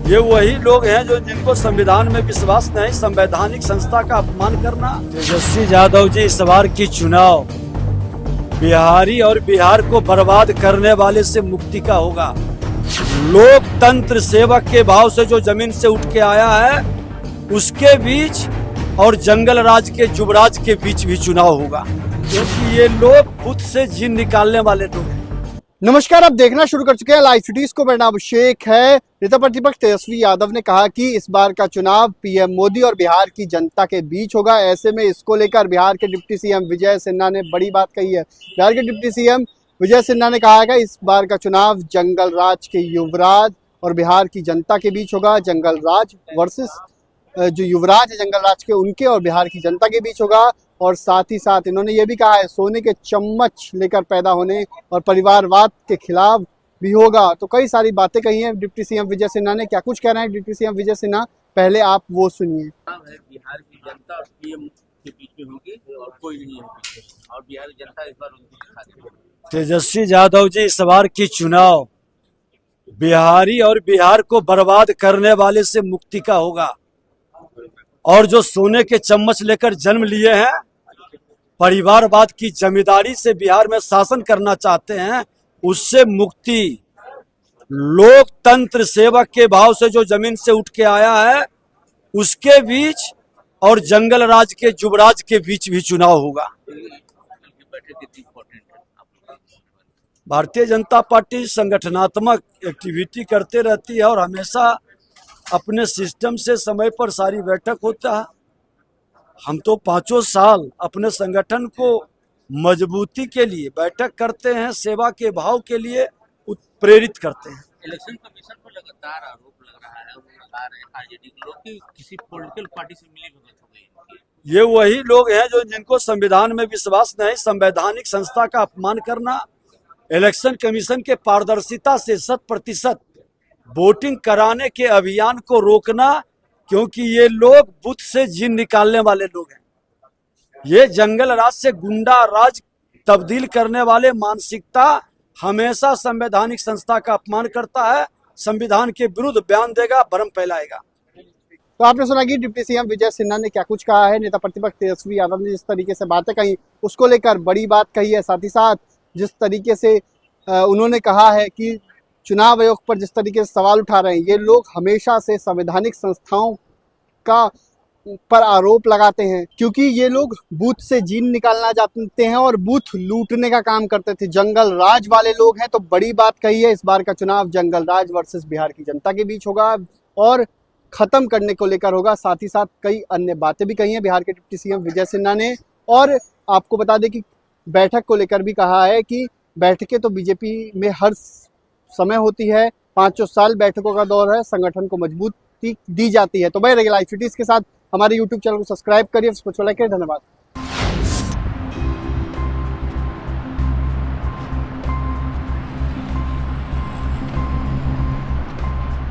ये वही लोग हैं जो जिनको संविधान में विश्वास नहीं, संवैधानिक संस्था का अपमान करना। तेजस्वी यादव जी इस बार की चुनाव बिहारी और बिहार को बर्बाद करने वाले से मुक्ति का होगा। लोकतंत्र सेवक के भाव से जो जमीन से उठ के आया है उसके बीच और जंगल राज के युवराज के बीच भी चुनाव होगा, क्योंकि ये लोग खुद से जीन निकालने वाले लोग हैं। नमस्कार, आप देखना शुरू कर चुके हैं लाइव सिटीज को। मेरा नाम अभिषेक है। नेता प्रतिपक्ष तेजस्वी यादव ने कहा कि इस बार का चुनाव पीएम मोदी और बिहार की जनता के बीच होगा। ऐसे में इसको लेकर बिहार के डिप्टी सीएम विजय सिन्हा ने बड़ी बात कही है। बिहार के डिप्टी सीएम विजय सिन्हा ने कहा है कि इस बार का चुनाव जंगल राज के युवराज और बिहार की जनता के बीच होगा। जंगल राज वर्सेस जो युवराज है जंगल राज के, उनके और बिहार की जनता के बीच होगा। और साथ ही साथ इन्होंने ये भी कहा है सोने के चम्मच लेकर पैदा होने और परिवारवाद के खिलाफ भी होगा। तो कई सारी बातें कही हैं डिप्टी सीएम विजय सिन्हा ने। क्या कुछ कह रहे हैं डिप्टी सीएम विजय सिन्हा, पहले आप वो सुनिए। बिहार की जनता और पीएम के बीच में होगी और कोई नहीं है पीछे, और बिहार की जनता इस बार उनको दिखाती है। तेजस्वी यादव जी इस बार की चुनाव बिहारी और बिहार को बर्बाद करने वाले से मुक्ति का होगा। और जो सोने के चम्मच लेकर जन्म लिए हैं, परिवारवाद की जमींदारी से बिहार में शासन करना चाहते हैं, उससे मुक्ति। लोकतंत्र सेवक के भाव से जो जमीन से उठ के आया है उसके बीच और जंगल राज के युवराज के बीच भी चुनाव होगा। भारतीय जनता पार्टी संगठनात्मक एक्टिविटी करते रहती है और हमेशा अपने सिस्टम से समय पर सारी बैठक होता है। हम तो 5 साल अपने संगठन को मजबूती के लिए बैठक करते हैं, सेवा के भाव के लिए प्रेरित करते हैं। इलेक्शन कमीशन पर लगातार आरोप लग रहा है, वो लगा रहे हैं आरजेडी के लोग कि किसी पॉलिटिकल पार्टी से मिली भगत हो गई। ये वही लोग हैं जो जिनको संविधान में विश्वास नहीं, संवैधानिक संस्था का अपमान करना, इलेक्शन कमीशन के पारदर्शिता से 100% वोटिंग कराने के अभियान को रोकना, क्योंकि ये लोग बुत से जीन निकालने वाले लोग हैं। ये जंगल राज से गुंडा राज तब्दील करने वाले मानसिकता हमेशा संवैधानिक संस्था का अपमान करता है, संविधान के विरुद्ध बयान देगा, भ्रम फैलाएगा। तो आपने सुना कि डिप्टी सीएम विजय सिन्हा ने क्या कुछ कहा है। नेता प्रतिपक्ष तेजस्वी यादव ने जिस तरीके से बातें कही उसको लेकर बड़ी बात कही है। साथ ही साथ जिस तरीके से उन्होंने कहा है कि चुनाव आयोग पर जिस तरीके से सवाल उठा रहे हैं, ये लोग हमेशा से संवैधानिक संस्थाओं का पर आरोप लगाते हैं, क्योंकि ये लोग बूथ से जीन निकालना चाहते हैं और बूथ लूटने का काम करते थे। जंगल राज वाले लोग हैं। तो बड़ी बात कही है, इस बार का चुनाव जंगल राज वर्सेस बिहार की जनता के बीच होगा और खत्म करने को लेकर होगा। साथ ही साथ कई अन्य बातें भी कही हैं बिहार के डिप्टी सीएम विजय सिन्हा ने। और आपको बता दें कि बैठक को लेकर भी कहा है कि बैठकें तो बीजेपी में हर समय होती है, 5 साल बैठकों का दौर है, संगठन को मजबूती दी जाती है। तो मैं लाइव सिटीज के साथ हमारे YouTube चैनल को सब्सक्राइब करिए, धन्यवाद।